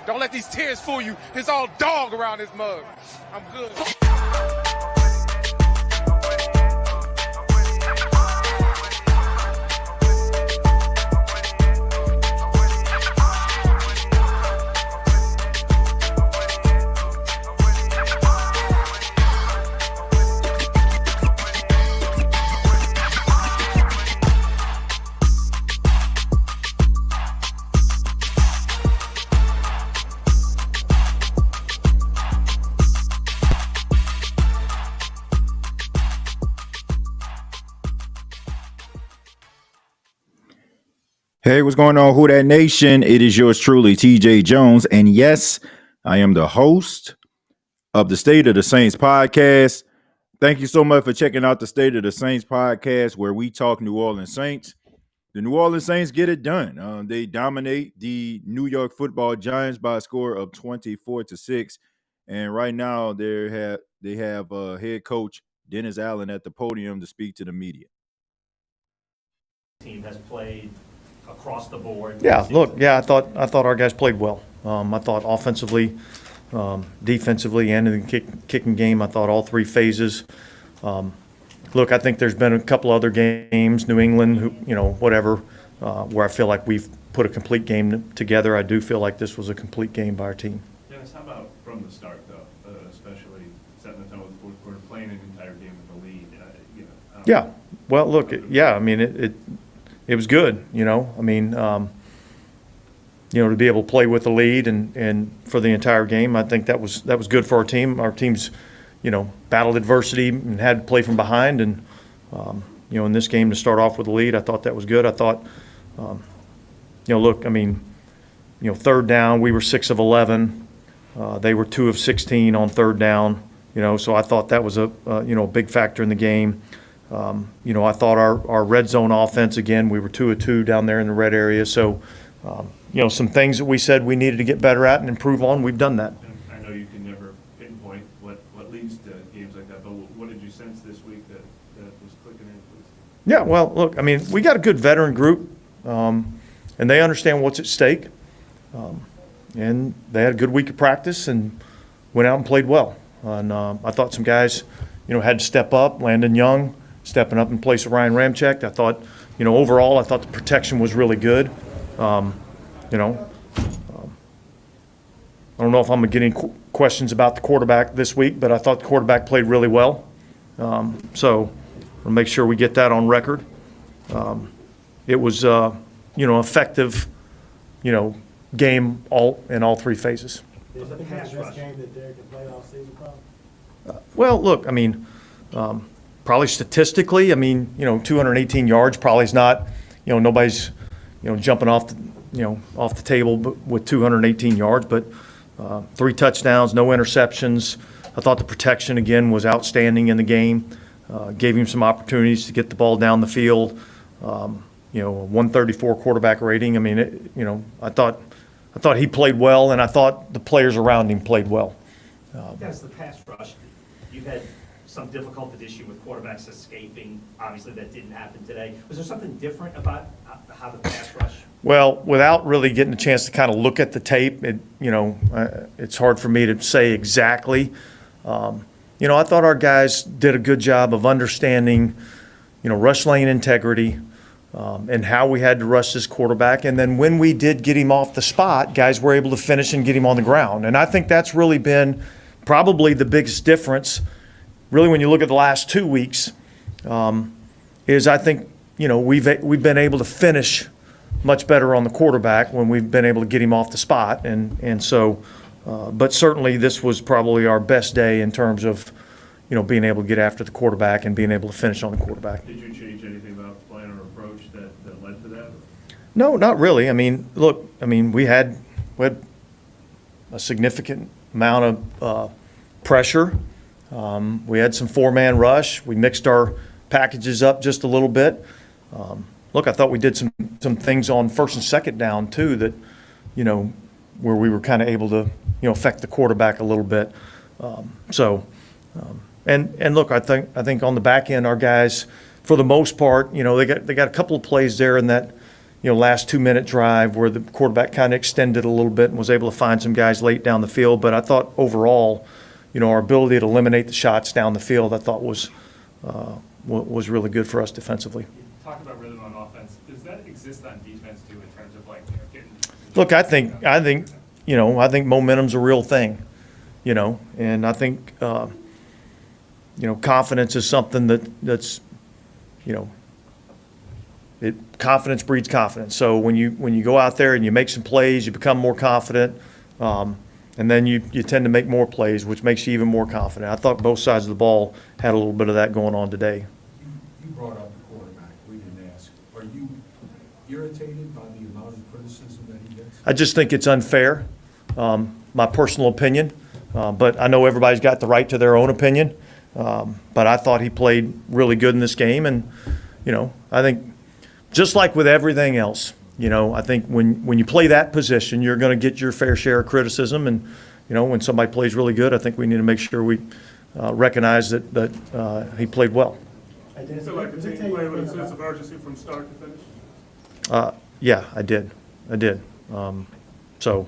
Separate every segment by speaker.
Speaker 1: Don't let these tears fool you. There's all dog around this mug. I'm good.
Speaker 2: Hey, what's going on, Who That Nation? It is yours truly, TJAY Jones. And yes, I am the host of the State of the Saints podcast. Thank you so much for checking out the State of the Saints podcast, where we talk New Orleans Saints. The New Orleans Saints get it done. They dominate the New York Football Giants by a score of 24-6. And right now they have head coach Dennis Allen at the podium to speak to the media.
Speaker 3: Team has played across the board.
Speaker 4: Yeah, look, I thought our guys played well. I thought offensively, defensively, and in the kicking game, I thought all three phases. Look, I think there's been a couple other games, New England, whatever, where I feel like we've put a complete game together. I do feel like this was a complete game by our team.
Speaker 5: Dennis, how about from the start, though, especially setting the tone with the fourth quarter, playing an entire game with the lead?
Speaker 4: Yeah, well, look, I mean, it was good, I mean, to be able to play with the lead and for the entire game, I think that was good for our team. Our team's, battled adversity and had to play from behind, and in this game to start off with the lead, I thought that was good. I thought, look, I mean, third down, we were 6 of 11. They were 2 of 16 on third down. So I thought that was a big factor in the game. I thought our red zone offense, again, we were 2 of 2 down there in the red area. So, some things that we said we needed to get better at and improve on, we've done that.
Speaker 5: And I know you can never pinpoint what leads to games like that, but what did you sense this week that was clicking in, please?
Speaker 4: Yeah, well, look, I mean, we got a good veteran group, and they understand what's at stake. And they had a good week of practice and went out and played well. And I thought some guys, had to step up. Landon Young stepping up in place of Ryan Ramczyk. I thought, overall, I thought the protection was really good. I don't know if I'm getting questions about the quarterback this week, but I thought the quarterback played really well. So we'll make sure we get that on record. It was, effective, game in all three phases.
Speaker 6: Is that the best game that Derek can play all season, probably?
Speaker 4: Well, look, I mean, probably statistically, I mean, 218 yards probably is not, nobody's, jumping off the table with 218 yards, but 3 touchdowns, no interceptions. I thought the protection, again, was outstanding in the game. Gave him some opportunities to get the ball down the field. 134 quarterback rating. I mean, I thought he played well, and I thought the players around him played well.
Speaker 3: That's the pass rush. You've had some difficult issue with quarterbacks escaping. Obviously, that didn't happen today. Was there something different about how the pass rush?
Speaker 4: Well, without really getting a chance to kind of look at the tape, it's hard for me to say exactly. I thought our guys did a good job of understanding, rush lane integrity, and how we had to rush this quarterback. And then when we did get him off the spot, guys were able to finish and get him on the ground. And I think that's really been probably the biggest difference, really, when you look at the last 2 weeks, is I think, we've been able to finish much better on the quarterback when we've been able to get him off the spot. And so, but certainly this was probably our best day in terms of, being able to get after the quarterback and being able to finish on the quarterback.
Speaker 5: Did you change anything about the plan or approach that led to that?
Speaker 4: No, not really. I mean, look, we had a significant amount of pressure. We had some 4-man rush. We mixed our packages up just a little bit. Look, I thought we did some things on first and second down too that, where we were kind of able to, affect the quarterback a little bit. And look, I think on the back end, our guys, for the most part, they got a couple of plays there in that, last 2-minute drive where the quarterback kind of extended a little bit and was able to find some guys late down the field. But I thought overall, our ability to eliminate the shots down the field, I thought was really good for us defensively.
Speaker 5: You talk about rhythm on offense. Does that exist on defense too, in terms of getting?
Speaker 4: Look, I think momentum's a real thing, and I think confidence is something that's confidence breeds confidence. So when you go out there and you make some plays, you become more confident, and then you tend to make more plays, which makes you even more confident. I thought both sides of the ball had a little bit of that going on today.
Speaker 7: You brought up the quarterback. We didn't ask. Are you irritated by the amount of criticism that he gets?
Speaker 4: I just think it's unfair, my personal opinion, but I know everybody's got the right to their own opinion. But I thought he played really good in this game, and I think just like with everything else, I think when you play that position, you're going to get your fair share of criticism, and when somebody plays really good, I think we need to make sure we recognize that he played well.
Speaker 5: So like a team play with a sense of urgency from start to finish?
Speaker 4: Yeah, I did. So,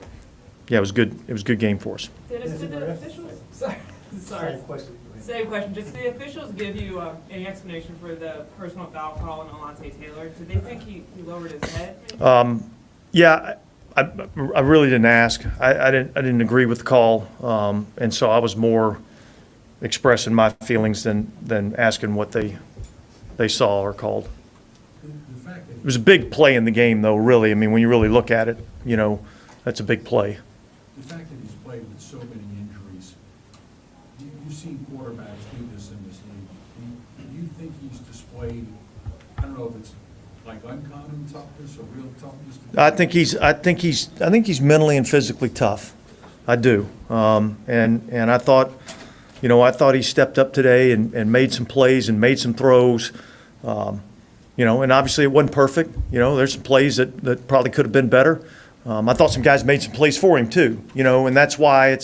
Speaker 4: yeah, it was good. It was a good game for us.
Speaker 8: Dennis, did the officials? Sorry.
Speaker 6: Same question.
Speaker 8: Same question. Did the officials give you any explanation for the personal foul call on Alontae Taylor? Did they think he lowered his head?
Speaker 4: Yeah, I really didn't ask. I didn't agree with the call, and so I was more expressing my feelings than asking what they saw or called.
Speaker 7: The fact that
Speaker 4: It was a big play in the game, though. Really, I mean, when you really look at it, that's a big play.
Speaker 7: the fact that he's played with so many injuries, you've seen quarterbacks do this in this league. Do you think he's displayed? I don't know if it's like uncommon toughness or real toughness.
Speaker 4: I think he's mentally and physically tough. I do, and I thought, he stepped up today and made some plays and made some throws. And obviously it wasn't perfect. There's some plays that probably could have been better. I thought some guys made some plays for him too. And that's why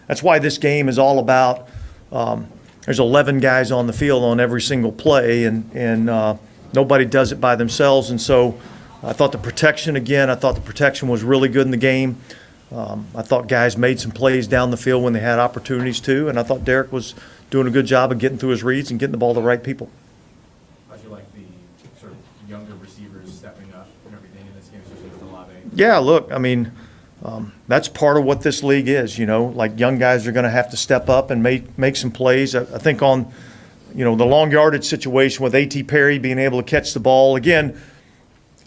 Speaker 4: that's why this game is all about. There's 11 guys on the field on every single play, and nobody does it by themselves. And so I thought the protection was really good in the game. I thought guys made some plays down the field when they had opportunities to, and I thought Derek was doing a good job of getting through his reads and getting the ball to the right people.
Speaker 9: I feel like the sort of younger receivers stepping up and everything in this game, especially with Olave.
Speaker 4: Yeah, look, I mean, that's part of what this league is, like young guys are going to have to step up and make some plays. I think on, the long yardage situation with A.T. Perry being able to catch the ball, again,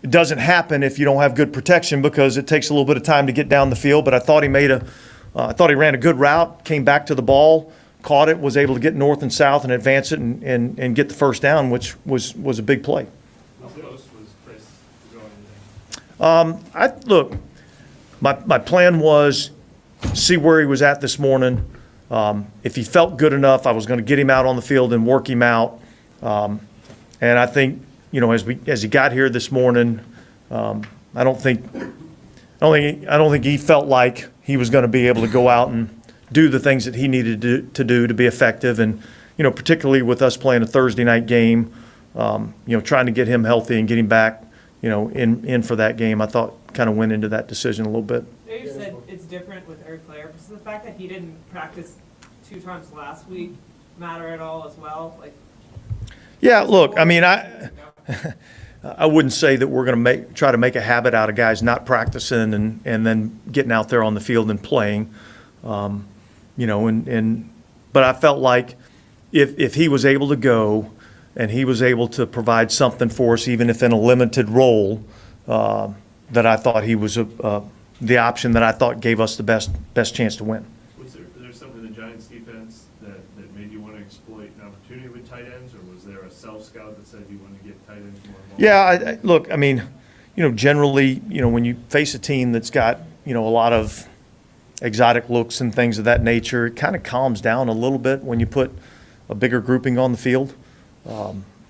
Speaker 4: it doesn't happen if you don't have good protection because it takes a little bit of time to get down the field. But I thought he ran a good route, came back to the ball, caught it, was able to get north and south and advance it and get the first down, which was a big play.
Speaker 5: How close was Chris to going today?
Speaker 4: Look, my plan was see where he was at this morning. If he felt good enough, I was going to get him out on the field and work him out. And I think, as he got here this morning, I don't think he felt like he was going to be able to go out and do the things that he needed to do to be effective. And, particularly with us playing a Thursday night game, trying to get him healthy and get him back, in for that game, I thought kind of went into that decision a little bit.
Speaker 8: You said it's different with Eric Blair. Does the fact that he didn't practice 2 times last week matter at all as well?
Speaker 4: Yeah, look, I mean, I wouldn't say that we're going to try to make a habit out of guys not practicing and then getting out there on the field and playing, but I felt like if he was able to go and he was able to provide something for us, even if in a limited role, that I thought he was the option that I thought gave us the best chance to win.
Speaker 5: Was there something in the Giants defense that made you want to exploit an opportunity with tight ends, or was there a self-scout that said you wanted to get tight ends more involved?
Speaker 4: Yeah, look, I mean, generally, when you face a team that's got, a lot of exotic looks and things of that nature, it kind of calms down a little bit when you put a bigger grouping on the field.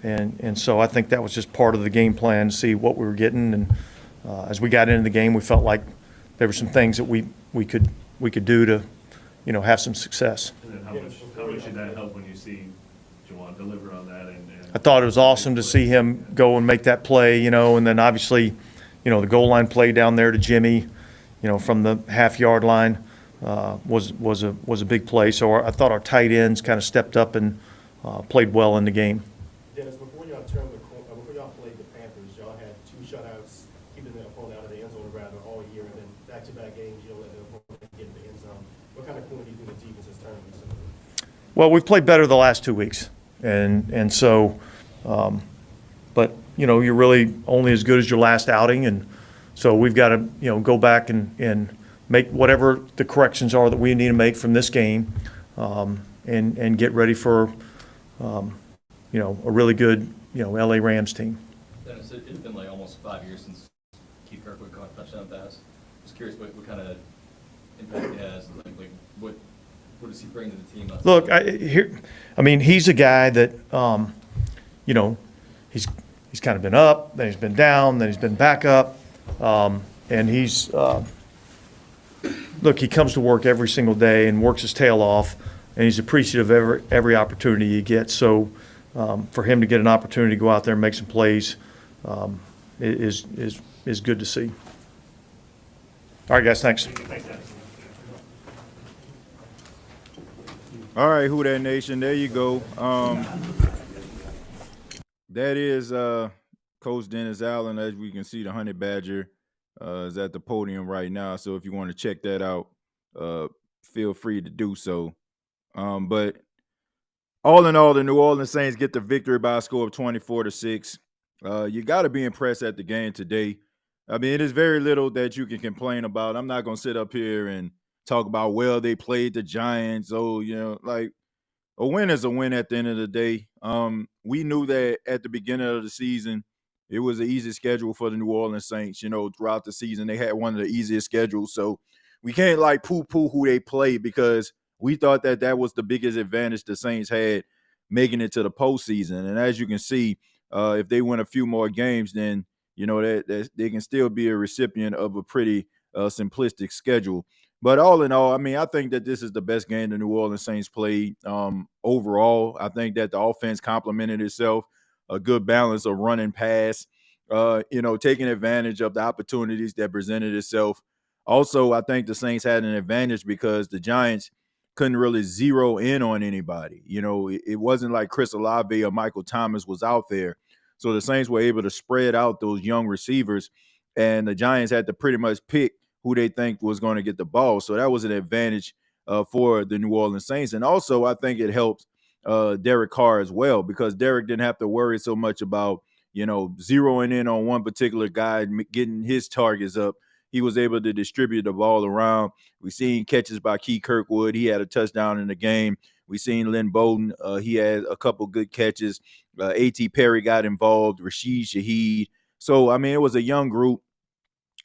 Speaker 4: And so I think that was just part of the game plan to see what we were getting. And as we got into the game, we felt like there were some things that we could do to, have some success.
Speaker 5: And then how much did that help when you see Juwan deliver on that? And
Speaker 4: I thought it was awesome to see him go and make that play, and then obviously, the goal line play down there to Jimmy, from the half-yard line was a big play. So I thought our tight ends kind of stepped up and played well in the game.
Speaker 6: Dennis, before y'all played the Panthers, y'all had 2 shutouts, keeping the opponent out of the end zone rather all year, and then back-to-back games, you don't let the opponent get in the end zone. What kind of corner do you think the defense has turned recently?
Speaker 4: Well, we've played better the last 2 weeks, and so, but you're really only as good as your last outing, and so we've got to go back and make whatever the corrections are that we need to make from this game, and get ready for a really good LA Rams team.
Speaker 9: Dennis, it's been like almost 5 years since Keith Kirkwood caught a touchdown pass. Just curious what kind of impact he has, like what does he bring to the team?
Speaker 4: Look, he's a guy that, he's kind of been up, then he's been down, then he's been back up, and he's, look, he comes to work every single day and works his tail off, and he's appreciative of every opportunity he gets. So for him to get an opportunity to go out there and make some plays is good to see. All right, guys, thanks.
Speaker 2: All right, Who Dat Nation, there you go. That is Coach Dennis Allen. As we can see, the Honey Badger is at the podium right now. So if you want to check that out, feel free to do so. But all in all, the New Orleans Saints get the victory by a score of 24-6. You got to be impressed at the game today. I mean, it is very little that you can complain about. I'm not going to sit up here and talk about, well, they played the Giants. Oh, like a win is a win at the end of the day. We knew that at the beginning of the season, it was an easy schedule for the New Orleans Saints. Throughout the season, they had one of the easiest schedules. So we can't like poo-poo who they played, because we thought that was the biggest advantage the Saints had making it to the postseason. And as you can see, if they win a few more games, then that they can still be a recipient of a pretty simplistic schedule. But all in all, I think that this is the best game the New Orleans Saints played overall. I think that the offense complemented itself, a good balance of run and pass, taking advantage of the opportunities that presented itself. Also, I think the Saints had an advantage because the Giants couldn't really zero in on anybody. It wasn't like Chris Olave or Michael Thomas was out there. So the Saints were able to spread out those young receivers, and the Giants had to pretty much pick who they think was going to get the ball. So that was an advantage for the New Orleans Saints. And also, I think it helped Derek Carr as well, because Derek didn't have to worry so much about, zeroing in on one particular guy and getting his targets up. He was able to distribute the ball around. We seen catches by Keith Kirkwood. He had a touchdown in the game. We seen Lynn Bowden. He had a couple good catches. A.T. Perry got involved. Rashid Shaheed. So, it was a young group.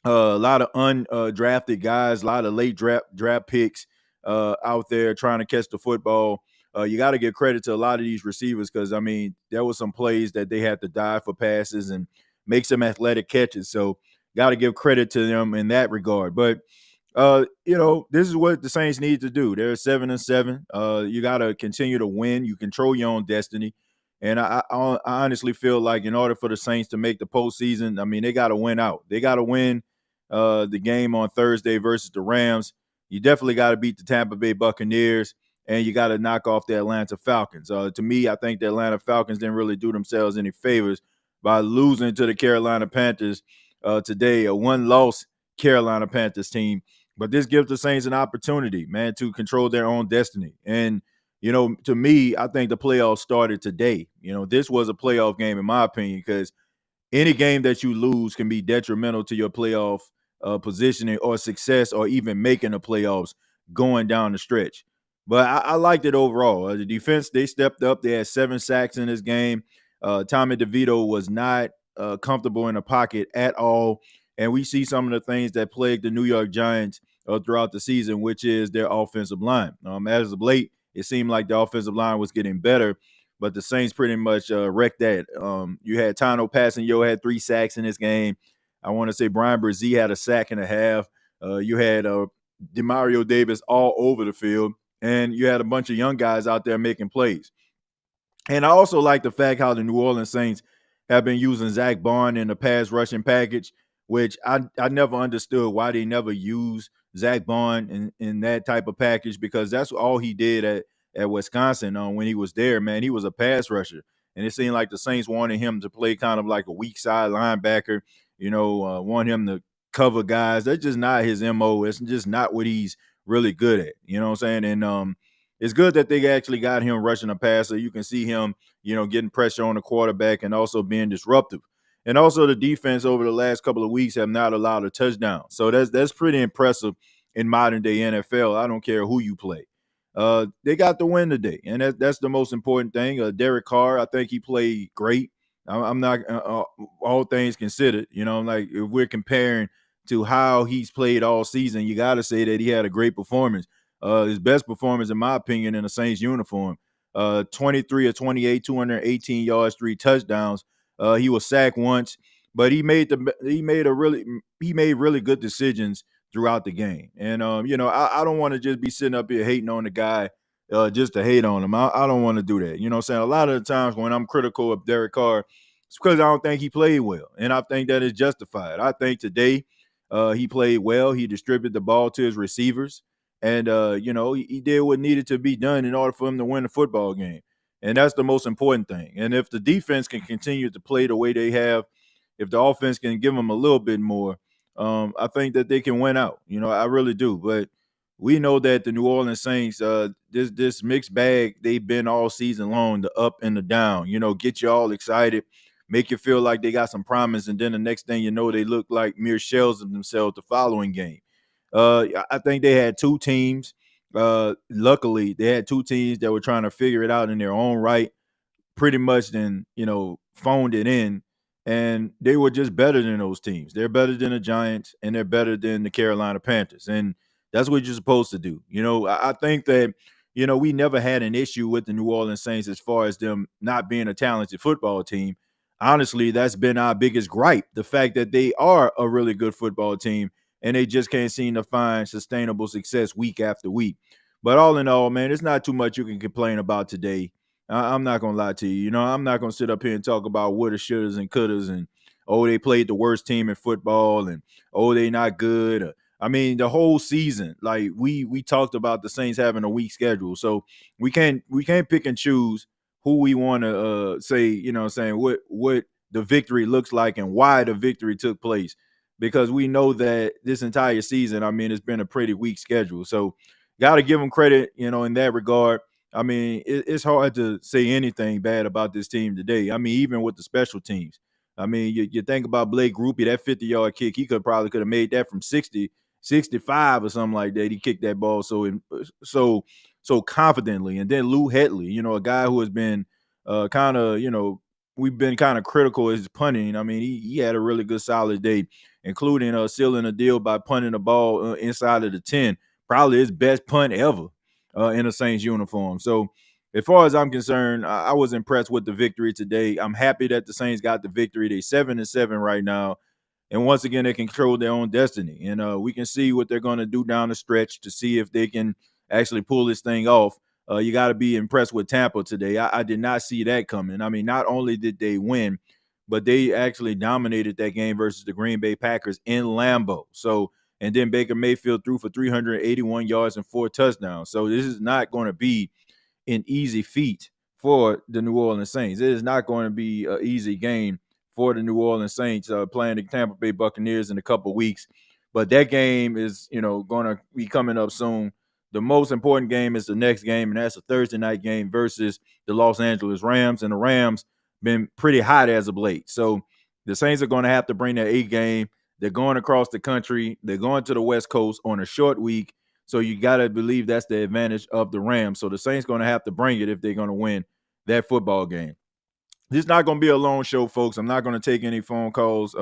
Speaker 2: A lot of undrafted guys, a lot of late draft picks out there trying to catch the football. You got to give credit to a lot of these receivers, because, there was some plays that they had to dive for passes and make some athletic catches. So got to give credit to them in that regard. But, this is what the Saints need to do. They're 7-7. You got to continue to win. You control your own destiny. And I honestly feel like in order for the Saints to make the postseason, they got to win out. They got to win the game on Thursday versus the Rams. You definitely got to beat the Tampa Bay Buccaneers, and you got to knock off the Atlanta Falcons. To me, I think the Atlanta Falcons didn't really do themselves any favors by losing to the Carolina Panthers today, a one-loss Carolina Panthers team. But this gives the Saints an opportunity, man, to control their own destiny. And to me, I think the playoffs started today. This was a playoff game, in my opinion, because any game that you lose can be detrimental to your playoff positioning or success, or even making the playoffs going down the stretch. But I liked it overall. The defense, they stepped up. They had 7 sacks in this game. Tommy DeVito was not comfortable in the pocket at all. And we see some of the things that plagued the New York Giants throughout the season, which is their offensive line. As of late, it seemed like the offensive line was getting better, but the Saints pretty much wrecked that. You had Tano Passanio had 3 sacks in this game. I want to say Brian Brzee had a sack and a half. You had Demario Davis all over the field, and you had a bunch of young guys out there making plays. And I also like the fact how the New Orleans Saints have been using Zach Bond in the pass rushing package. which I never understood why they never used Zach Bond in that type of package, because that's all he did at Wisconsin when he was there, man. He was a pass rusher. And it seemed like the Saints wanted him to play kind of like a weak side linebacker, want him to cover guys. That's just not his MO. It's just not what he's really good at. You know what I'm saying? And it's good that they actually got him rushing a passer. You can see him, getting pressure on the quarterback and also being disruptive. And also the defense over the last couple of weeks have not allowed a touchdown. So that's pretty impressive in modern day NFL. I don't care who you play. They got the win today, and that's the most important thing. Derek Carr, I think he played great. I'm not all things considered, like if we're comparing to how he's played all season, you got to say that he had a great performance. His best performance, in my opinion, in a Saints uniform. 23 of 28, 218 yards, 3 touchdowns. He was sacked once, but he made really good decisions throughout the game. And I don't want to just be sitting up here hating on the guy just to hate on him. I don't want to do that. You know what I'm saying? A lot of the times when I'm critical of Derek Carr, it's because I don't think he played well, and I think that is justified. I think today he played well. He distributed the ball to his receivers, and he did what needed to be done in order for him to win the football game. And that's the most important thing. And if the defense can continue to play the way they have, if the offense can give them a little bit more, I think that they can win out. I really do. But we know that the New Orleans Saints, this mixed bag they've been all season long, the up and the down, get you all excited, make you feel like they got some promise. And then the next thing you know, they look like mere shells of themselves the following game. I think they had two teams. Luckily, they had two teams that were trying to figure it out in their own right, pretty much then, phoned it in, and they were just better than those teams. They're better than the Giants, and they're better than the Carolina Panthers. And that's what you're supposed to do. I think that, we never had an issue with the New Orleans Saints as far as them not being a talented football team. Honestly, that's been our biggest gripe, the fact that they are a really good football team, and they just can't seem to find sustainable success week after week. But all in all, man, there's not too much you can complain about today. I'm not going to lie to you. I'm not going to sit up here and talk about woulda, shouldas, and couldas, and, they played the worst team in football, and, they not good. I mean, the whole season, like we talked about the Saints having a weak schedule. So we can't pick and choose who we want to say, what the victory looks like and why the victory took place. Because we know that this entire season, it's been a pretty weak schedule. So got to give them credit, in that regard. It's hard to say anything bad about this team today. Even with the special teams. You think about Blake Grupe, that 50-yard kick, he could have made that from 60, 65 or something like that. He kicked that ball so confidently. And then Lou Hetley, a guy who has been we've been kind of critical of his punting. He had a really good solid day, including sealing a deal by punting the ball inside of the 10. Probably his best punt ever in a Saints uniform. So as far as I'm concerned, I was impressed with the victory today. I'm happy that the Saints got the victory. They're 7-7 right now. And once again, they can control their own destiny. And we can see what they're going to do down the stretch to see if they can actually pull this thing off. You got to be impressed with Tampa today. I did not see that coming. Not only did they win, but they actually dominated that game versus the Green Bay Packers in Lambeau. So, and then Baker Mayfield threw for 381 yards and 4 touchdowns. So this is not going to be an easy feat for the New Orleans Saints. It is not going to be an easy game for the New Orleans Saints playing the Tampa Bay Buccaneers in a couple of weeks. But that game is, going to be coming up soon. The most important game is the next game, and that's a Thursday night game versus the Los Angeles Rams. And the Rams been pretty hot as of late. So the Saints are going to have to bring their A game. They're going across the country. They're going to the West Coast on a short week. So you got to believe that's the advantage of the Rams. So the Saints going to have to bring it if they're going to win that football game. This is not going to be a long show, folks. I'm not going to take any phone calls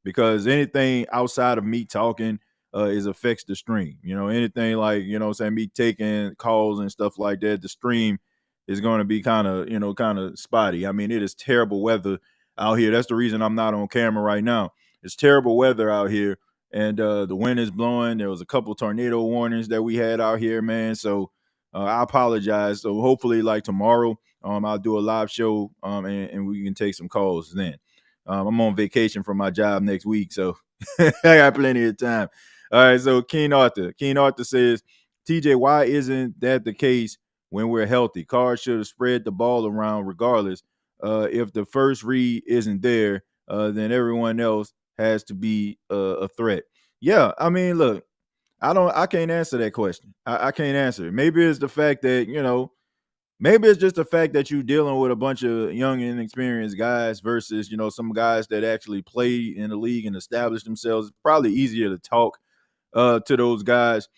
Speaker 2: because anything outside of me talking is affects the stream. Anything like, me taking calls and stuff like that, the stream is going to be kind of spotty. It is terrible weather out here. That's the reason I'm not on camera right now. It's terrible weather out here. And the wind is blowing. There was a couple tornado warnings that we had out here, man. So I apologize. So hopefully, like tomorrow, I'll do a live show and we can take some calls then. I'm on vacation from my job next week, so I got plenty of time. All right, so Keen Arthur says, TJ, why isn't that the case when we're healthy? Carr should have spread the ball around regardless. If the first read isn't there, then everyone else has to be a threat. Yeah, I mean, look, I can't answer that question. I can't answer it. Maybe it's the fact that, maybe it's just the fact that you're dealing with a bunch of young and inexperienced guys versus, some guys that actually play in the league and establish themselves. It's probably easier to talk to those guys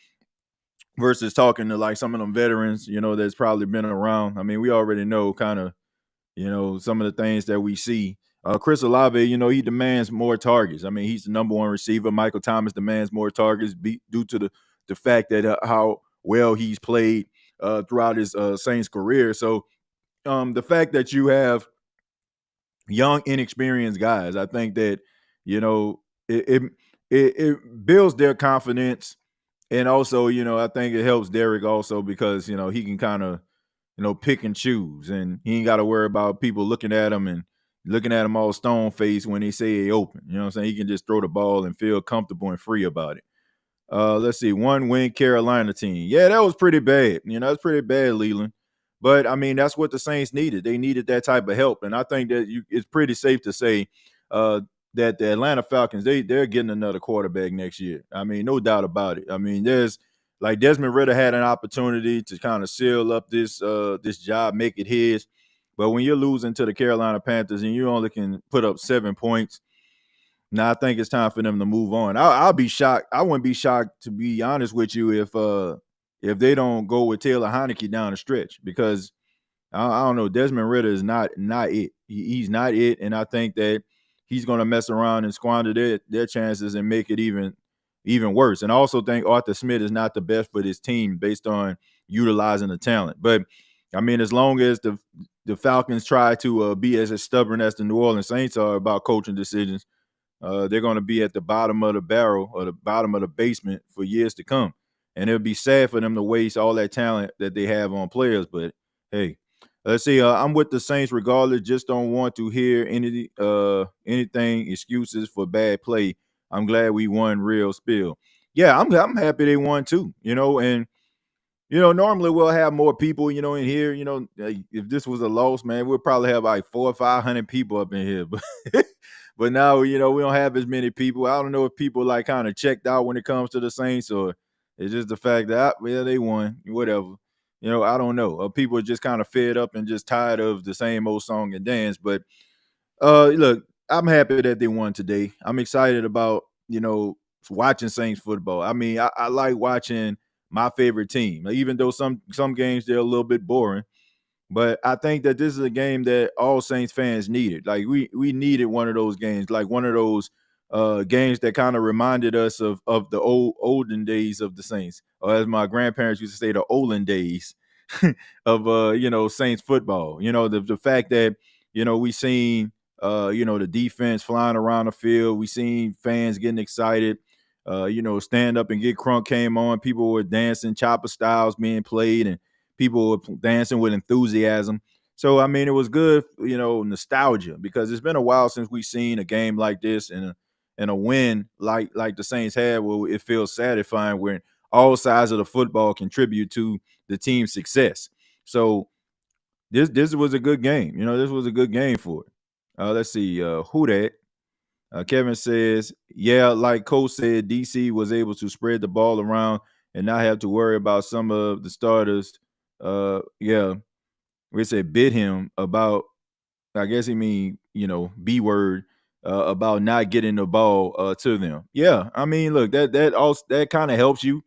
Speaker 2: versus talking to like some of them veterans, that's probably been around. I mean, we already know kind of, some of the things that we see. Chris Olave, he demands more targets. I mean, he's the number one receiver. Michael Thomas demands more targets due to the fact that how well he's played throughout his Saints career. So the fact that you have young, inexperienced guys, I think that, it builds their confidence. And also, I think it helps Derek also because, he can kind of, pick and choose, and he ain't got to worry about people looking at him and looking at him all stone faced when they say he open. You know what I'm saying? He can just throw the ball and feel comfortable and free about it. Let's see, 1-win Carolina team. Yeah, that was pretty bad. That's pretty bad, Leland. But I mean, that's what the Saints needed. They needed that type of help, and I think that it's pretty safe to say that the Atlanta Falcons they're getting another quarterback next year. I mean, no doubt about it. I mean, there's like Desmond Ridder had an opportunity to kind of seal up this job, make it his. But when you're losing to the Carolina Panthers and you only can put up 7 points, now I think it's time for them to move on. I'll be shocked. I wouldn't be shocked, to be honest with you, if they don't go with Taylor Heineke down the stretch, because I don't know. Desmond Ridder is not it. He's not it, and I think that he's going to mess around and squander their chances and make it even worse. And I also think Arthur Smith is not the best for this team based on utilizing the talent. But I mean, as long as the Falcons try to be as stubborn as the New Orleans Saints are about coaching decisions, they're going to be at the bottom of the barrel or the bottom of the basement for years to come. And it'll be sad for them to waste all that talent that they have on players. But hey, let's see. I'm with the Saints regardless. Just don't want to hear anything excuses for bad play. I'm glad we won real spill. Yeah, I'm happy they won too. And normally we'll have more people, in here. If this was a loss, man, we'll probably have like 400 or 500 people up in here. But now, we don't have as many people. I don't know if people like kind of checked out when it comes to the Saints, or it's just the fact that they won, whatever. I don't know. People are just kind of fed up and just tired of the same old song and dance. But look, I'm happy that they won today. I'm excited about, watching Saints football. I mean, I like watching my favorite team, even though some games they're a little bit boring. But I think that this is a game that all Saints fans needed. Like we needed one of those games, like one of those games that kind of reminded us of the olden days of the Saints, or as my grandparents used to say, the olden days of Saints football. The fact that we seen the defense flying around the field, we seen fans getting excited. Stand up and get crunk came on. People were dancing, chopper styles being played, and people were dancing with enthusiasm. So, I mean, it was good, nostalgia, because it's been a while since we've seen a game like this and a win like the Saints had, where it feels satisfying when all sides of the football contribute to the team's success. So this was a good game. This was a good game for it. Let's see, who that? Kevin says, yeah, like Coach said, DC was able to spread the ball around and not have to worry about some of the starters. We said bid him about, I guess he mean, B word about not getting the ball to them. Yeah, I mean, look, that kind of helps you.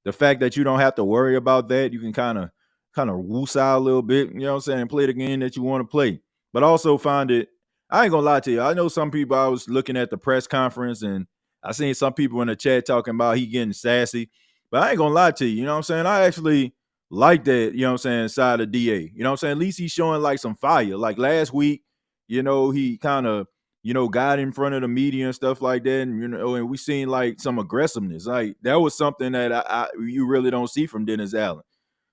Speaker 2: The fact that you don't have to worry about that, you can kind of woosah out a little bit, you know what I'm saying, and play the game that you want to play. But also find it, I ain't gonna lie to you. I know some people, I was looking at the press conference and I seen some people in the chat talking about he getting sassy. But I ain't gonna lie to you, you know what I'm saying? I actually like that, you know what I'm saying, side of DA. You know what I'm saying? At least he's showing like some fire. Like last week, he kind of, got in front of the media and stuff like that. And, and we seen like some aggressiveness. Like that was something that you really don't see from Dennis Allen.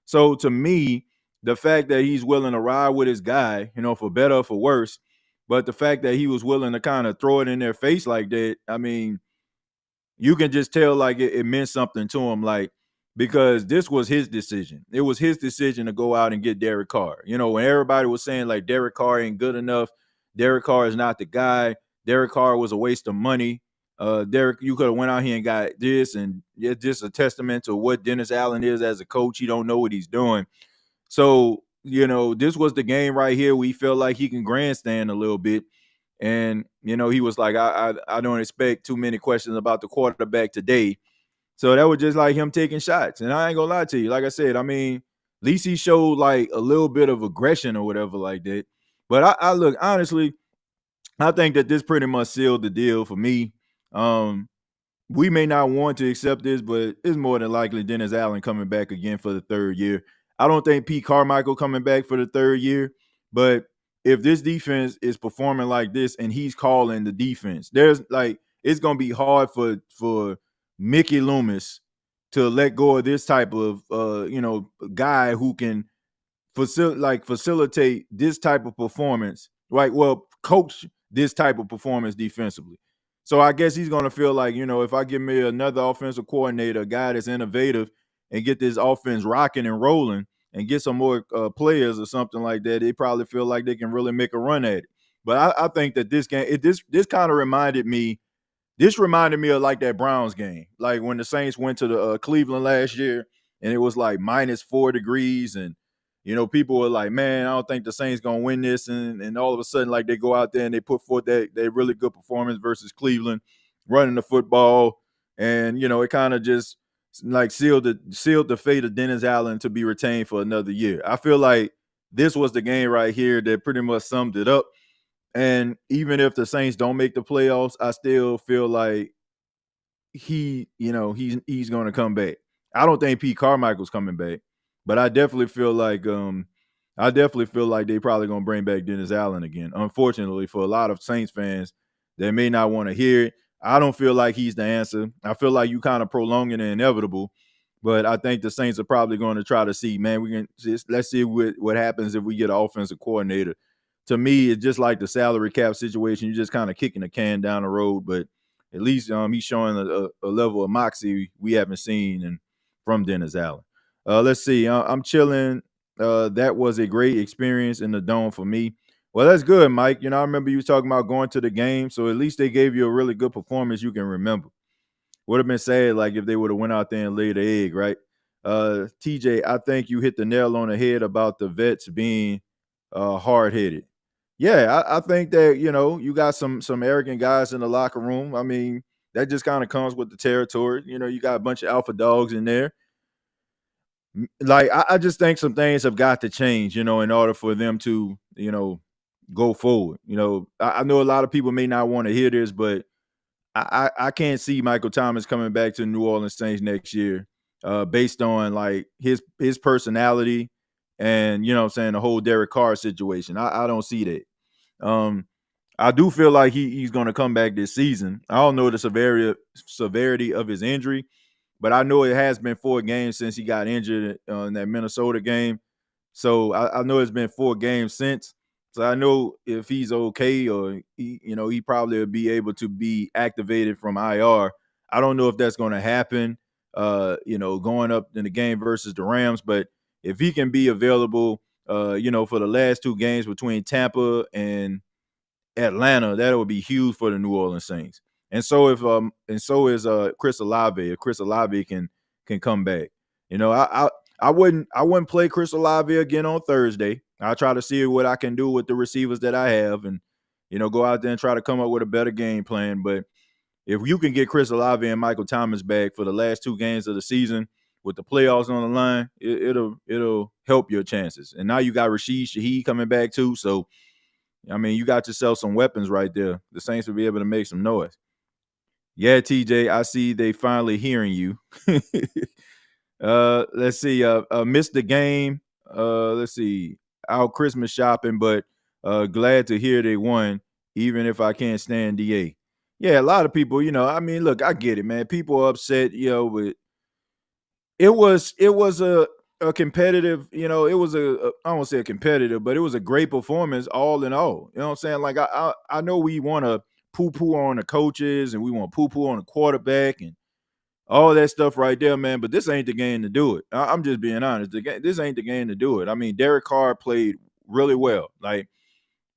Speaker 2: So to me, the fact that he's willing to ride with his guy, for better or for worse, But the fact that he was willing to kind of throw it in their face like that, I mean, you can just tell like it meant something to him, like, because this was his decision. It was his decision to go out and get Derek Carr. You know, when everybody was saying like Derek Carr ain't good enough, Derek Carr is not the guy, Derek Carr was a waste of money. Derek, you could have went out here and got this, and it's just a testament to what Dennis Allen is as a coach. He don't know what he's doing. So, you know, this was the game right here. We felt like he can grandstand a little bit. And, you know, he was like, I don't expect too many questions about the quarterback today. So that was just like him taking shots. And I ain't gonna lie to you. Like I said, I mean, at least he showed like a little bit of aggression or whatever like that. But I look, honestly, I think that this pretty much sealed the deal for me. We may not want to accept this, but it's more than likely Dennis Allen coming back again for the third year. I don't think Pete Carmichael coming back for the third year, but if this defense is performing like this and he's calling the defense, there's like it's gonna be hard for Mickey Loomis to let go of this type of guy who can facilitate this type of performance, right? Well, coach this type of performance defensively. So I guess he's going to feel like, you know, if I give me another offensive coordinator, a guy that's innovative, and get this offense rocking and rolling and get some more players or something like that, they probably feel like they can really make a run at it. But I think that this game, this kind of reminded me of like that Browns game, like when the Saints went to the Cleveland last year and it was like -4 degrees, and you know, people were like, man, I don't think the Saints gonna win this, and all of a sudden, like, they go out there and they put forth that really good performance versus Cleveland, running the football, and you know, it kind of just like sealed the fate of Dennis Allen to be retained for another year. I feel like this was the game right here that pretty much summed it up. And even if the Saints don't make the playoffs, I still feel like he's going to come back. I don't think Pete Carmichael's coming back, but I definitely feel like they probably going to bring back Dennis Allen again. Unfortunately, for a lot of Saints fans, they may not want to hear it. I don't feel like he's the answer. I feel like you kind of prolonging the inevitable, but I think the Saints are probably going to try to see, man, let's see what happens if we get an offensive coordinator. To me, it's just like the salary cap situation. You're just kind of kicking the can down the road, but at least he's showing a level of moxie we haven't seen from Dennis Allen. Let's see. I'm chilling. That was a great experience in the dome for me. Well, that's good, Mike. You know, I remember you talking about going to the game, so at least they gave you a really good performance you can remember. Would have been sad, like, if they would have went out there and laid an egg, right? TJ, I think you hit the nail on the head about the vets being hard-headed. Yeah, I think that, you know, you got some arrogant guys in the locker room. I mean, that just kind of comes with the territory. You know, you got a bunch of alpha dogs in there. Like, I just think some things have got to change, you know, in order for them to, you know, go forward. You know, I know a lot of people may not want to hear this, but I can't see Michael Thomas coming back to the New Orleans Saints next year based on, like, his personality and, you know what I'm saying, the whole Derek Carr situation. I don't see that. I do feel like he's going to come back this season. I don't know the severity of his injury, but I know it has been 4 games since he got injured in that Minnesota game. So I know it's been 4 games since. So I know if he's okay, or he probably will be able to be activated from IR. I don't know if that's going to happen, going up in the game versus the Rams. But if he can be available, for the last 2 games between Tampa and Atlanta, that would be huge for the New Orleans Saints. And so is Chris Olave. If Chris Olave can come back, I wouldn't play Chris Olave again on Thursday. I'll try to see what I can do with the receivers that I have, and go out there and try to come up with a better game plan. But if you can get Chris Olave and Michael Thomas back for the last 2 games of the season with the playoffs on the line, it'll help your chances. And now you got Rashid Shaheed coming back too, so I mean, you got yourself some weapons right there. The Saints will be able to make some noise. Yeah, TJ, I see they finally hearing you. Let's see. Missed the game. Let's see. Out Christmas shopping, but glad to hear they won, even if I can't stand DA. Yeah, a lot of people, I mean, look, I get it, man. People are upset, but it was a a competitive, it was I won't say a competitive, but it was a great performance all in all. You know what I'm saying? Like I know we want to poo-poo on the coaches and we want poo-poo on the quarterback and all that stuff right there, man. But this ain't the game to do it. I'm just being honest. This ain't the game to do it. I mean, Derek Carr played really well. Like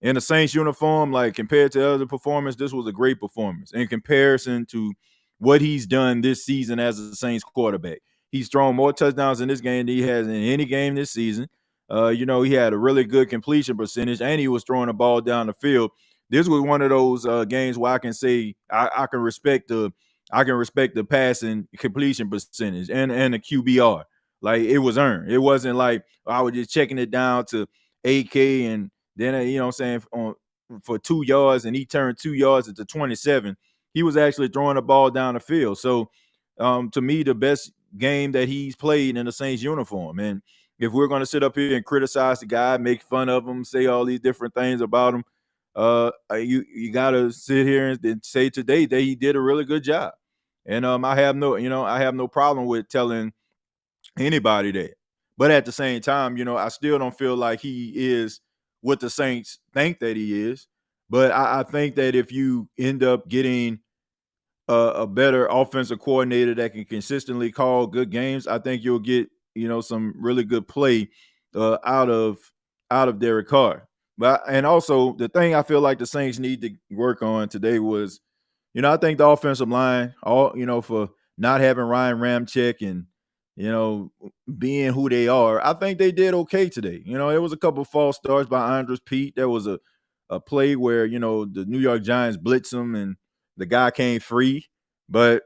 Speaker 2: in the Saints uniform, like compared to other performance, this was a great performance in comparison to what he's done this season as a Saints quarterback. He's thrown more touchdowns in this game than he has in any game this season. He had a really good completion percentage, and he was throwing the ball down the field. This was one of those games where I can say I can respect the passing completion percentage and the QBR. Like it was earned. It wasn't like I was just checking it down to AK and then, you know what I'm saying, for 2 yards, and he turned 2 yards into 27. He was actually throwing the ball down the field. So, to me, the best game that he's played in the Saints uniform. And if we're going to sit up here and criticize the guy, make fun of him, say all these different things about him, you got to sit here and say today that he did a really good job. And I have no problem with telling anybody that. But at the same time, I still don't feel like he is what the Saints think that he is. But I think that if you end up getting a better offensive coordinator that can consistently call good games, I think you'll get some really good play out of Derek Carr. But and also the thing I feel like the Saints need to work on today was, I think the offensive line, for not having Ryan Ramczyk and being who they are, I think they did okay today. There was a couple of false starts by Andres Pete. There was a play where, the New York Giants blitzed him and the guy came free. But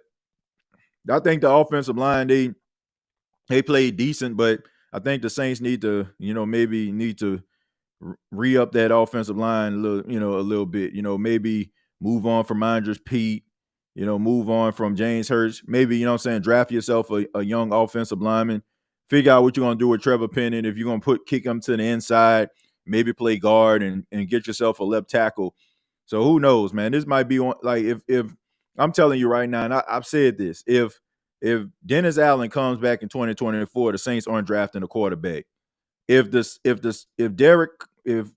Speaker 2: I think the offensive line, they played decent, but I think the Saints need to, maybe need to re-up that offensive line a little bit. Maybe move on from Andres Pete, move on from James Hurts. Maybe, draft yourself a young offensive lineman. Figure out what you're going to do with Trevor Penning. If you're going to kick him to the inside, maybe play guard and get yourself a left tackle. So who knows, man? This might be like if I'm telling you right now, and I've said this, if Dennis Allen comes back in 2024, the Saints aren't drafting a quarterback. If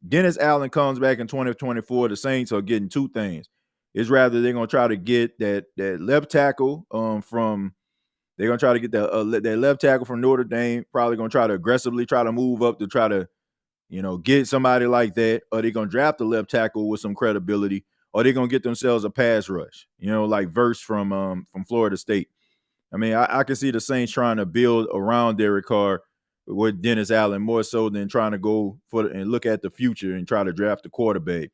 Speaker 2: Dennis Allen comes back in 2024, the Saints are getting two things. It's rather they're gonna try to get that left tackle they're gonna try to get that left tackle from Notre Dame. Probably gonna try to aggressively try to move up to try to get somebody like that, or they're gonna draft a left tackle with some credibility, or they're gonna get themselves a pass rush, like Verse from Florida State. I mean, I can see the Saints trying to build around Derek Carr with Dennis Allen more so than trying to go and look at the future and try to draft a quarterback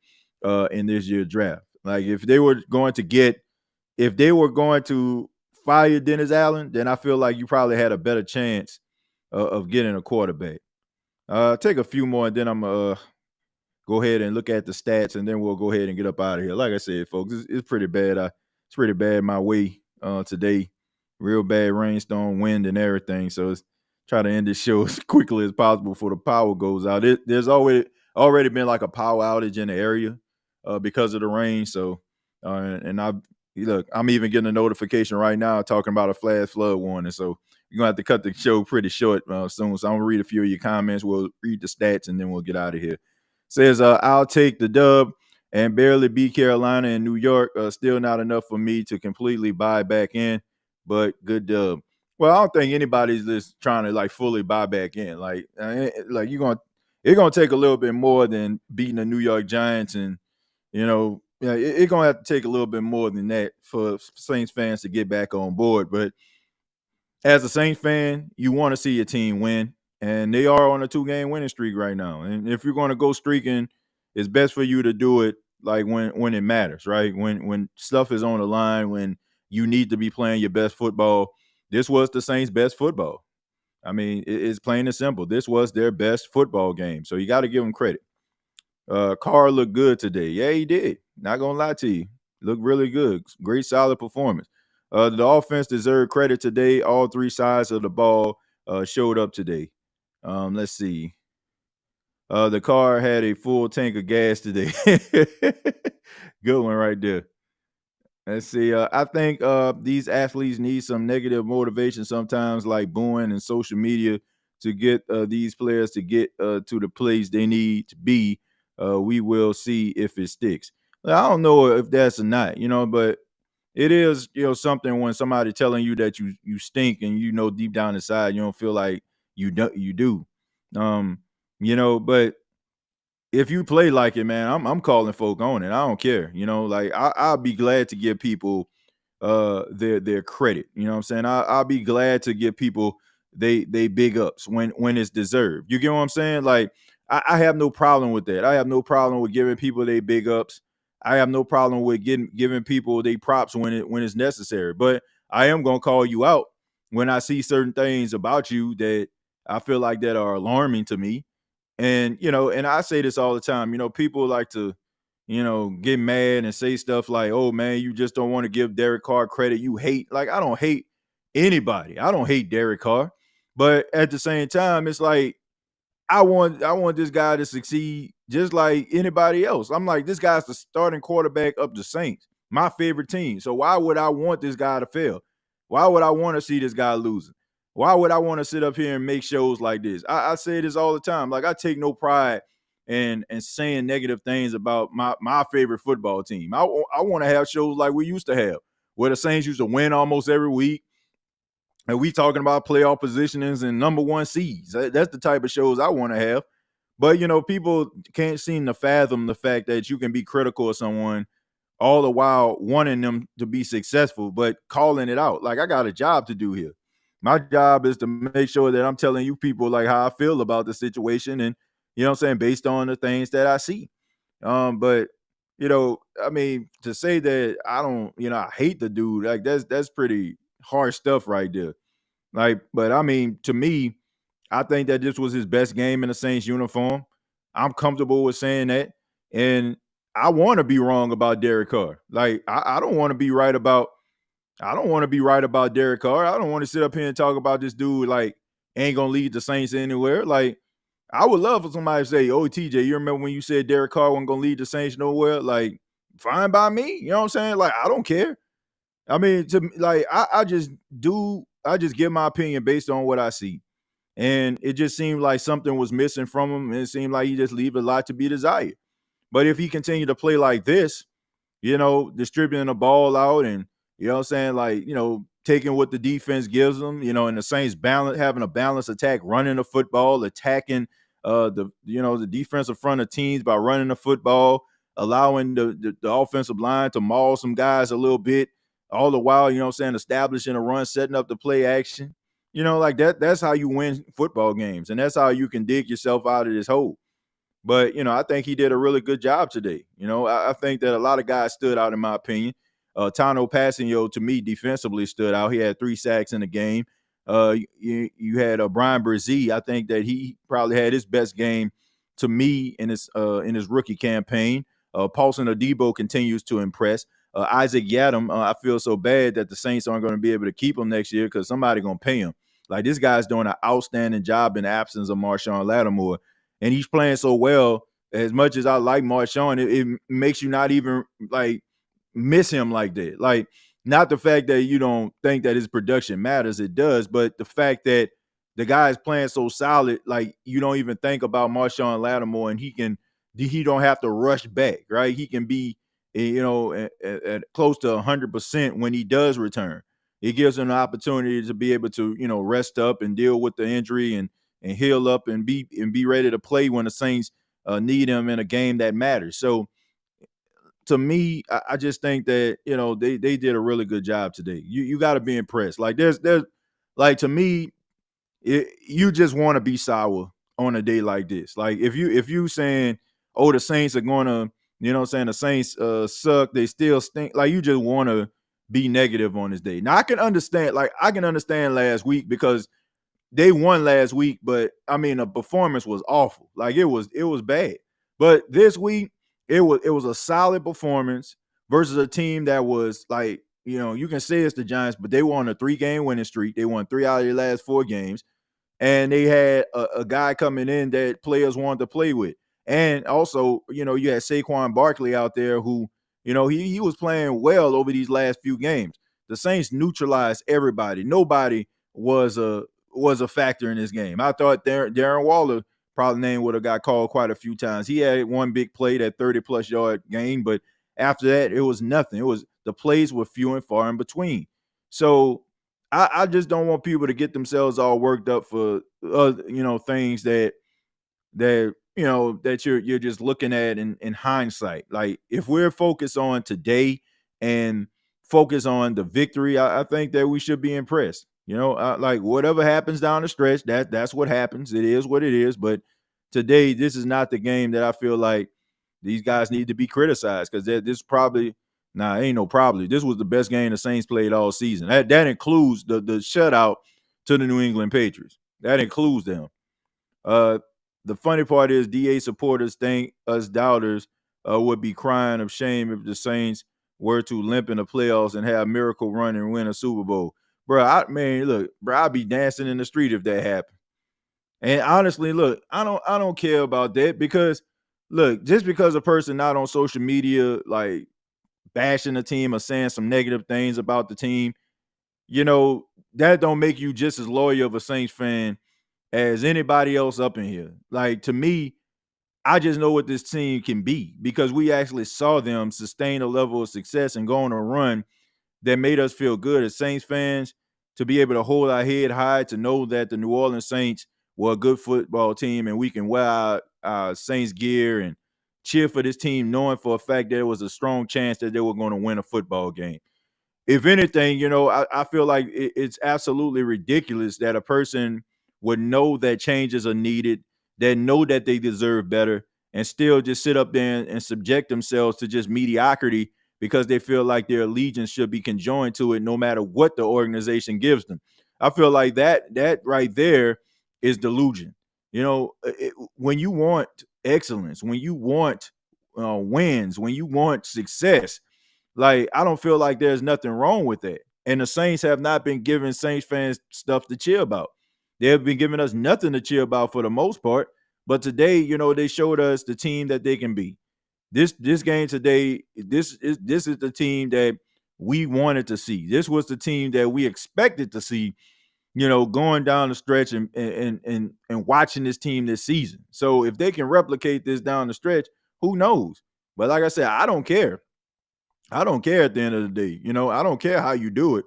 Speaker 2: in this year's draft. Like if they were going to fire Dennis Allen, then I feel like you probably had a better chance of getting a quarterback. Take a few more, and then I'm go ahead and look at the stats, and then we'll go ahead and get up out of here. Like I said, folks, it's pretty bad. It's pretty bad my way today. Real bad rainstorm, wind, and everything. So it's try to end this show as quickly as possible before the power goes out. There's already been like a power outage in the area because of the rain. So and I'm even getting a notification right now talking about a flash flood warning. So you're gonna have to cut the show pretty short soon. So I'm gonna read a few of your comments. We'll read the stats and then we'll get out of here. Says I'll take the dub and barely beat Carolina and New York. Still not enough for me to completely buy back in, but good dub. Well, I don't think anybody's just trying to like fully buy back in. Like it's gonna take a little bit more than beating the New York Giants, and it's gonna have to take a little bit more than that for Saints fans to get back on board. But as a Saints fan, you want to see your team win, and they are on a 2-game winning streak right now. And if you're going to go streaking, it's best for you to do it like when it matters, right? When stuff is on the line, when you need to be playing your best football. This was the Saints' best football. I mean, it's plain and simple. This was their best football game, so you got to give them credit. Carr looked good today. Yeah, he did. Not gonna lie to you, looked really good. Great, solid performance. The offense deserved credit today. All three sides of the ball showed up today. Let's see. The car had a full tank of gas today. Good one right there. Let's see. I think these athletes need some negative motivation sometimes, like booing and social media to get these players to get to the place they need to be, we will see if it sticks. I don't know if that's or not, but it is, something when somebody telling you that you stink and deep down inside you don't feel like you do. But if you play like it, man, I'm calling folk on it. I don't care. Like I'll be glad to give people their credit. You know what I'm saying? I'll be glad to give people they big ups when it's deserved. You get what I'm saying? Like I have no problem with that. I have no problem with giving people they big ups. I have no problem with giving people they props when it's necessary. But I am gonna call you out when I see certain things about you that I feel like that are alarming to me. And and I say this all the time. People like to get mad and say stuff like, "Oh man, you just don't want to give Derek Carr credit. You hate." Like I don't hate anybody. I don't hate Derek Carr, but at the same time, it's like I want this guy to succeed just like anybody else. I'm like, this guy's the starting quarterback of the Saints, my favorite team. So why would I want this guy to fail? Why would I want to see this guy losing? Why would I want to sit up here and make shows like this? I say this all the time. Like I take no pride in saying negative things about my favorite football team. I want to have shows like we used to have, where the Saints used to win almost every week. And we talking about playoff positionings and number one seeds. That's the type of shows I want to have. But, people can't seem to fathom the fact that you can be critical of someone all the while wanting them to be successful, but calling it out. Like, I got a job to do here. My job is to make sure that I'm telling you people like how I feel about the situation and, based on the things that I see. But, I mean, to say that I don't, I hate the dude, like that's pretty harsh stuff right there. Like, but I mean, to me, I think that this was his best game in the Saints uniform. I'm comfortable with saying that. And I want to be wrong about Derek Carr. Like, I don't want to be right about Derek Carr. I don't want to sit up here and talk about this dude like ain't gonna lead the Saints anywhere. Like, I would love for somebody to say, "Oh, TJ, you remember when you said Derek Carr wasn't gonna lead the Saints nowhere?" Like, fine by me. You know what I'm saying? Like, I don't care. I mean, I just give my opinion based on what I see. And it just seemed like something was missing from him. And it seemed like he just leave a lot to be desired. But if he continued to play like this, distributing the ball out and, like, taking what the defense gives them, and the Saints having a balanced attack, running the football, attacking the defensive front of teams by running the football, allowing the offensive line to maul some guys a little bit, all the while, establishing a run, setting up the play action. Like that's how you win football games. And that's how you can dig yourself out of this hole. But, I think he did a really good job today. I think that a lot of guys stood out in my opinion. Tano Passanio, to me, defensively stood out. He had 3 sacks in the game. You had Brian Brzee. I think that he probably had his best game to me in his rookie campaign. Paulson Adebo continues to impress. Isaac Yadam, I feel so bad that the Saints aren't going to be able to keep him next year because somebody's going to pay him. Like, this guy's doing an outstanding job in the absence of Marshawn Lattimore. And he's playing so well. As much as I like Marshawn, it makes you not even, like, miss him like that. Like, not the fact that you don't think that his production matters. It does. But the fact that the guy is playing so solid, like, you don't even think about Marshawn Lattimore, and he don't have to rush back, right? He can be, at close to 100% when he does return. It gives him an opportunity to be able to, rest up and deal with the injury and heal up and be ready to play when the Saints need him in a game that matters. So to me, I just think that, they did a really good job today. You got to be impressed. Like there's like, to me, you just want to be sour on a day like this. Like if you saying, oh, the Saints are going to, the Saints suck, they still stink. Like, you just want to be negative on this day. Now, I can understand last week because they won last week, but I mean, the performance was awful. Like, it was bad. But this week, it was a solid performance versus a team that was like, you can say it's the Giants, but they were on a 3-game winning streak. They won 3 out of their last 4 games. And they had a guy coming in that players wanted to play with. And also, you had Saquon Barkley out there who, he was playing well over these last few games. The Saints neutralized everybody. Nobody was was a factor in this game. I thought Darren Waller probably name would have got called quite a few times. He had one big play, that 30-plus yard game, but after that, it was nothing. It was the plays were few and far in between. So I just don't want people to get themselves all worked up for things that you're just looking at in hindsight. Like if we're focused on today and focus on the victory, I think that we should be impressed. Like whatever happens down the stretch, that's what happens. It is what it is. But today, this is not the game that I feel like these guys need to be criticized, because this probably ain't no probably. This was the best game the Saints played all season. That includes the shutout to the New England Patriots. That includes them. The funny part is DA supporters think us doubters would be crying of shame if the Saints were to limp in the playoffs and have a miracle run and win a Super Bowl. Bro, I'd be dancing in the street if that happened. And honestly, look, I don't care about that, because look, just because a person not on social media like bashing the team or saying some negative things about the team, that don't make you just as loyal of a Saints fan as anybody else up in here. Like, to me, I just know what this team can be, because we actually saw them sustain a level of success and go on a run that made us feel good as Saints fans, to be able to hold our head high, to know that the New Orleans Saints were a good football team and we can wear our Saints gear and cheer for this team, knowing for a fact there was a strong chance that they were going to win a football game. If anything, I feel like it's absolutely ridiculous that a person would know that changes are needed, that know that they deserve better, and still just sit up there and subject themselves to just mediocrity because they feel like their allegiance should be conjoined to it no matter what the organization gives them. I feel like that right there is delusion. When you want excellence, when you want wins, when you want success, like, I don't feel like there's nothing wrong with that. And the Saints have not been giving Saints fans stuff to cheer about. They have been giving us nothing to cheer about for the most part. But today, they showed us the team that they can be. This game today, this is the team that we wanted to see. This was the team that we expected to see, going down the stretch and watching this team this season. So if they can replicate this down the stretch, who knows? But like I said, I don't care. I don't care at the end of the day. I don't care how you do it.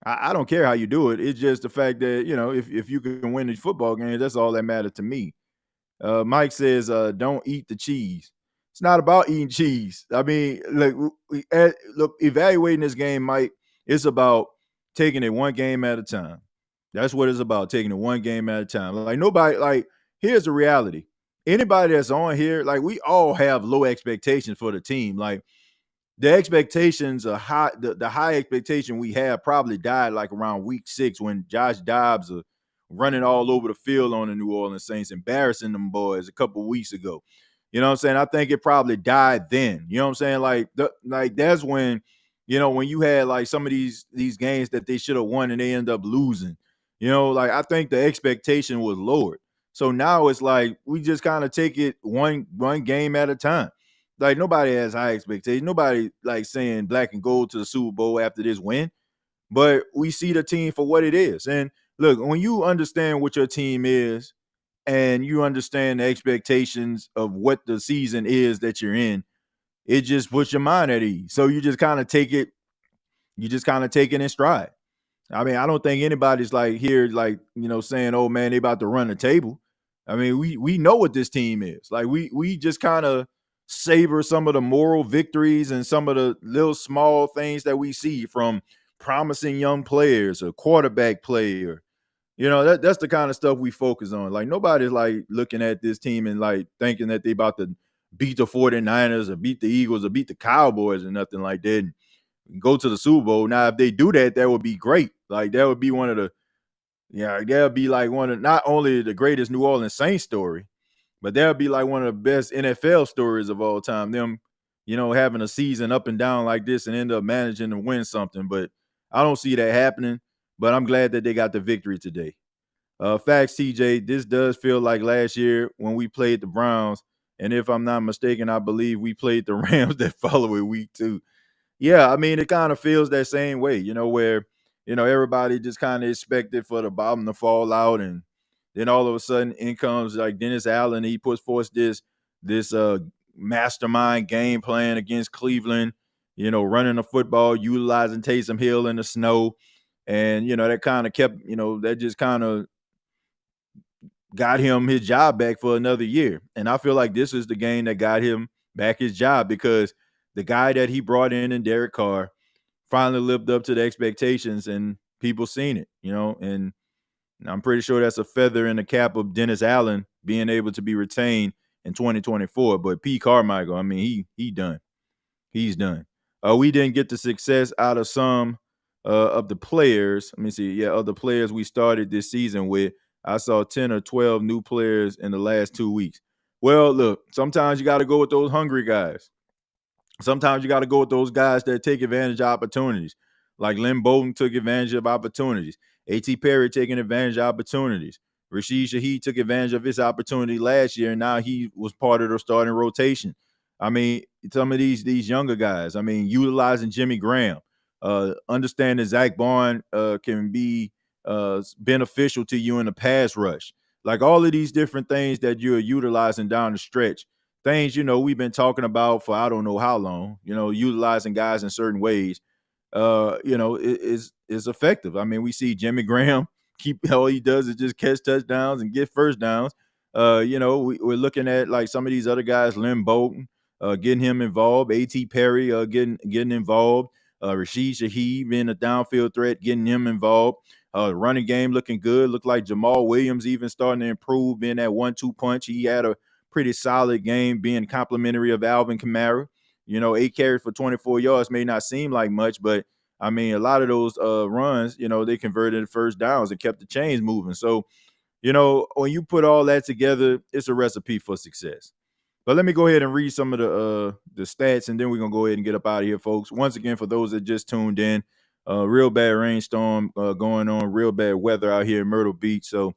Speaker 2: I don't care how you do it. It's just the fact that, if you can win the football game, that's all that matters to me. Mike says, don't eat the cheese. It's not about eating cheese. I mean, look, evaluating this game, Mike, it's about taking it one game at a time. That's what it's about, taking it one game at a time. Here's the reality. Anybody that's on here, we all have low expectations for the team. Like, the expectations are high. The high expectation we have probably died around week 6 when Josh Dobbs are running all over the field on the New Orleans Saints, embarrassing them boys a couple weeks ago. You know what I'm saying? I think it probably died then. You know what I'm saying? That's when, when you had some of these games that they should have won and they end up losing. I think the expectation was lowered. So now it's we just kind of take it one game at a time. Nobody has high expectations. Nobody saying black and gold to the Super Bowl after this win. But we see the team for what it is. And look, when you understand what your team is and you understand the expectations of what the season is that you're in, it just puts your mind at ease. So you just kind of take it in stride. I mean, I don't think anybody's here, saying, oh man, they about to run the table. I mean, we know what this team is. We just kind of savor some of the moral victories and some of the little small things that we see from promising young players, a quarterback player. That's the kind of stuff we focus on. Nobody's looking at this team and thinking that they about to beat the 49ers or beat the Eagles or beat the Cowboys or nothing like that and go to the Super Bowl. Now, if they do that, that would be great. That would be one of the, that would be one of not only the greatest New Orleans Saints story, but that would be one of the best NFL stories of all time. Them, having a season up and down like this and end up managing to win something. But I don't see that happening. But I'm glad that they got the victory today. Facts, TJ, this does feel like last year when we played the Browns. And if I'm not mistaken, I believe we played the Rams that following week 2. Yeah, I mean, it kind of feels that same way, where everybody just kind of expected for the bottom to fall out, and then all of a sudden in comes like Dennis Allen. He puts forth this mastermind game plan against Cleveland, running the football, utilizing Taysom Hill in the snow. And, that kind of kept, that just kind of got him his job back for another year. And I feel like this is the game that got him back his job, because the guy that he brought in Derek Carr, finally lived up to the expectations, and people seen it, and I'm pretty sure that's a feather in the cap of Dennis Allen being able to be retained in 2024. But P. Carmichael, I mean, he done. He's done. We didn't get the success out of some of the players. Let me see. Yeah, of the players we started this season with. I saw 10 or 12 new players in the last 2 weeks. Well, look, sometimes you got to go with those hungry guys. Sometimes you got to go with those guys that take advantage of opportunities. Like Lynn Bowden took advantage of opportunities. A.T. Perry taking advantage of opportunities. Rashid Shaheed took advantage of his opportunity last year, and now he was part of the starting rotation. I mean, some of these younger guys, I mean, utilizing Jimmy Graham, understanding Zach Barn can be beneficial to you in the pass rush. Like all of these different things that you're utilizing down the stretch. Things, we've been talking about for I don't know how long, utilizing guys in certain ways, is effective. I mean, we see Jimmy Graham all he does is just catch touchdowns and get first downs. We're looking at like some of these other guys, Lynn Bowden, getting him involved, A.T. Perry getting involved, Rashid Shaheed being a downfield threat, getting him involved. The running game looking good. Looked like Jamal Williams even starting to improve, being that 1-2 punch. He had a pretty solid game, being complimentary of Alvin Kamara. 8 carries for 24 yards may not seem like much, but I mean, a lot of those runs, they converted to first downs and kept the chains moving. So, when you put all that together, it's a recipe for success. But let me go ahead and read some of the stats, and then we're going to go ahead and get up out of here, folks. Once again, for those that just tuned in, real bad rainstorm going on, real bad weather out here in Myrtle Beach. So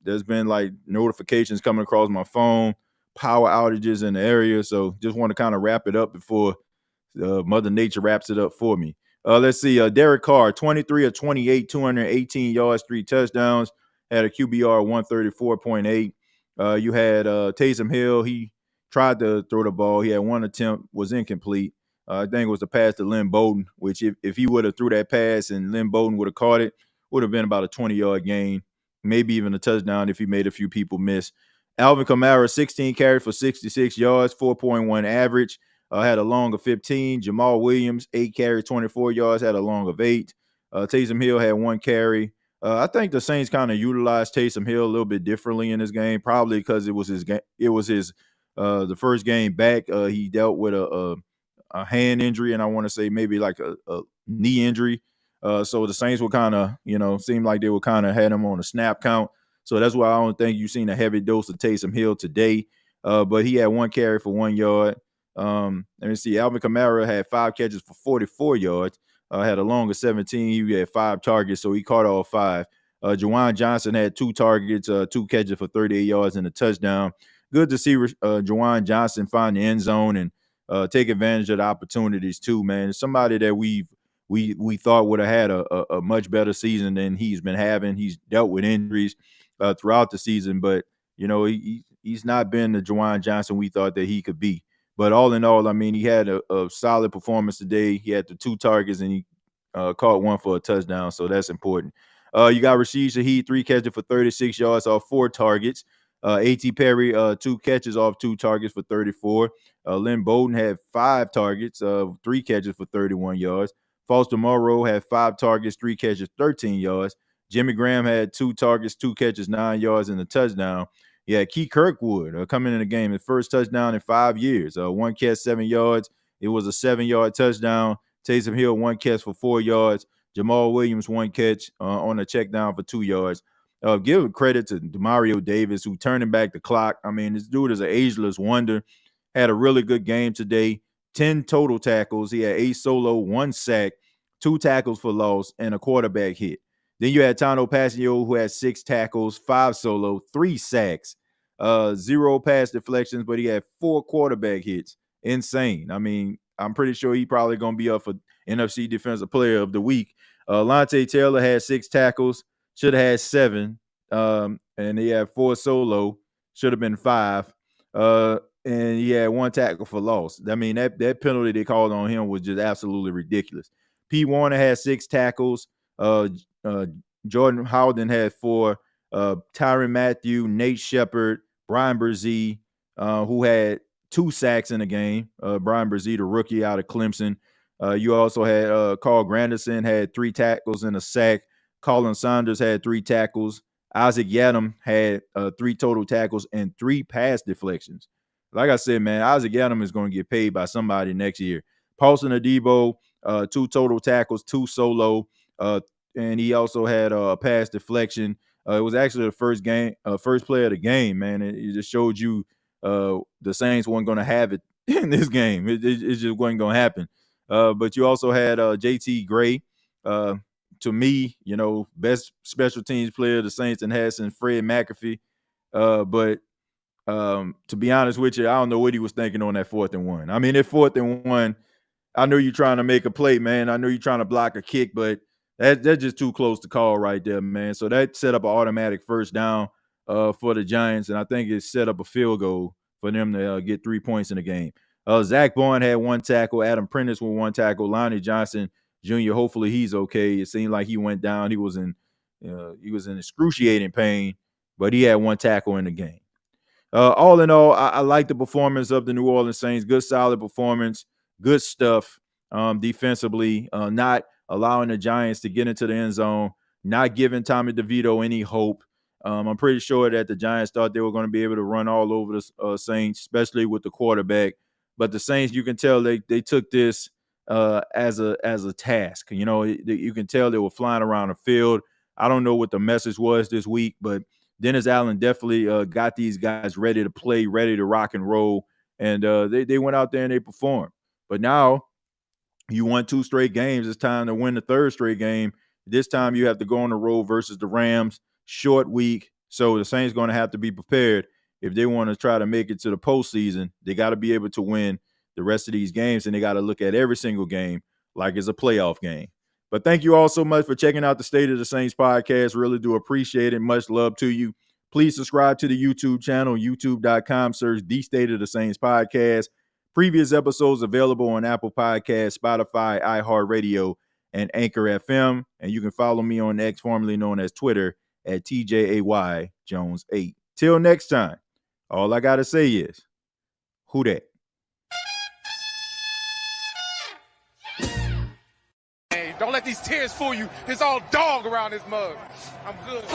Speaker 2: there's been like notifications coming across my phone, power outages in the area. So just want to kind of wrap it up before Mother Nature wraps it up for me. Let's see. Derek Carr, 23 of 28, 218 yards, 3 touchdowns, had a QBR 134.8. You had Taysom Hill. He tried to throw the ball. He had one attempt, was incomplete. I think it was the pass to Lynn Bowden, which if he would have threw that pass and Lynn Bowden would have caught it, would have been about a 20-yard gain, maybe even a touchdown if he made a few people miss. Alvin Kamara, 16 carries for 66 yards, 4.1 average, had a long of 15. Jamal Williams, 8 carries, 24 yards, had a long of 8. Taysom Hill had 1 carry. I think the Saints kind of utilized Taysom Hill a little bit differently in this game, probably because it was his the first game back. He dealt with a hand injury, and I want to say maybe like a knee injury. So the Saints were kind of, seemed like they were kind of had him on a snap count. So that's why I don't think you've seen a heavy dose of Taysom Hill today. But he had 1 carry for 1 yard. Let me see. Alvin Kamara had 5 catches for 44 yards. Had a long of 17. He had 5 targets, so he caught all 5. Juwan Johnson had 2 targets, 2 catches for 38 yards and a touchdown. Good to see Juwan Johnson find the end zone and take advantage of the opportunities too, man. Somebody that we thought would have had a much better season than he's been having. He's dealt with injuries throughout the season, but he's not been the Juwan Johnson we thought that he could be. But all in all, I mean, he had a solid performance today. He had the 2 targets and he caught 1 for a touchdown, so that's important. You got Rashid Shaheed, 3 catches for 36 yards off 4 targets. A.T. Perry, 2 catches off 2 targets for 34. Lynn Bowden had 5 targets, 3 catches for 31 yards. Foster Moreau had 5 targets, 3 catches, 13 yards. Jimmy Graham had 2 targets, 2 catches, 9 yards, and a touchdown. Yeah, Key Kirkwood coming in the game, his first touchdown in 5 years. 1 catch, 7 yards. It was a 7-yard touchdown. Taysom Hill, 1 catch for 4 yards. Jamal Williams, 1 catch on a check down for 2 yards. Give credit to Demario Davis, who turning back the clock. I mean, this dude is an ageless wonder. Had a really good game today. 10 total tackles. He had 8 solo, 1 sack, 2 tackles for loss, and a quarterback hit. Then you had Tano Pasio, who had 6 tackles, 5 solo, 3 sacks, 0 pass deflections, but he had 4 quarterback hits. Insane. I mean, I'm pretty sure he probably going to be up for NFC Defensive Player of the Week. Lante Taylor had 6 tackles, should have had 7, and he had 4 solo, should have been 5, and he had 1 tackle for loss. I mean, that penalty they called on him was just absolutely ridiculous. P. Warner had 6 tackles. Jordan Howden had 4. Tyrann Mathieu, Nate Shepard, Brian Brzee, who had 2 sacks in the game. Brian Brzee, the rookie out of Clemson. You also had Carl Granderson had 3 tackles and a sack. Colin Saunders had 3 tackles. Isaac Yadam had 3 total tackles and 3 pass deflections. Like I said, man, Isaac Yadam is going to get paid by somebody next year. Paulson Adebo, 2 total tackles, 2 solo, and he also had a pass deflection. It was actually the first play of the game, man. It just showed you the Saints weren't going to have it in this game. It just wasn't going to happen. But you also had JT Gray, to me, best special teams player the Saints and had since Fred McAfee. But to be honest with you, I don't know what he was thinking on that 4th and 1. I mean, at 4th and 1, I know you're trying to make a play, man. I know you're trying to block a kick, but that's just too close to call right there, man. So that set up an automatic first down for the Giants, and I think it set up a field goal for them to get 3 points in the game. Zach Bourne had 1 tackle. Adam Prentice with 1 tackle. Lonnie Johnson Jr., hopefully he's okay. It seemed like he went down. He was in excruciating pain, but he had 1 tackle in the game. All in all, I like the performance of the New Orleans Saints. Good, solid performance. Good stuff defensively. Not allowing the Giants to get into the end zone. Not giving Tommy DeVito any hope. I'm pretty sure that the Giants thought they were going to be able to run all over the Saints, especially with the quarterback. But the Saints, you can tell they took this as a task. You can tell they were flying around the field. I don't know what the message was this week, but Dennis Allen definitely got these guys ready to play, ready to rock and roll, and they went out there and they performed. But now you won 2 straight games. It's time to win the 3rd straight game. This time you have to go on the road versus the Rams. Short week, so the Saints going to have to be prepared. If they want to try to make it to the postseason, they got to be able to win the rest of these games, and they got to look at every single game like it's a playoff game. But thank you all so much for checking out the State of the Saints podcast. Really do appreciate it. Much love to you. Please subscribe to the YouTube channel, youtube.com, search The State of the Saints podcast. Previous episodes available on Apple Podcasts, Spotify, iHeartRadio, and Anchor FM. And you can follow me on X, formerly known as Twitter, at TJAY Jones 8. Till next time, all I got to say is, who dat?
Speaker 1: Hey, don't let these tears fool you. It's all dog around this mug. I'm good.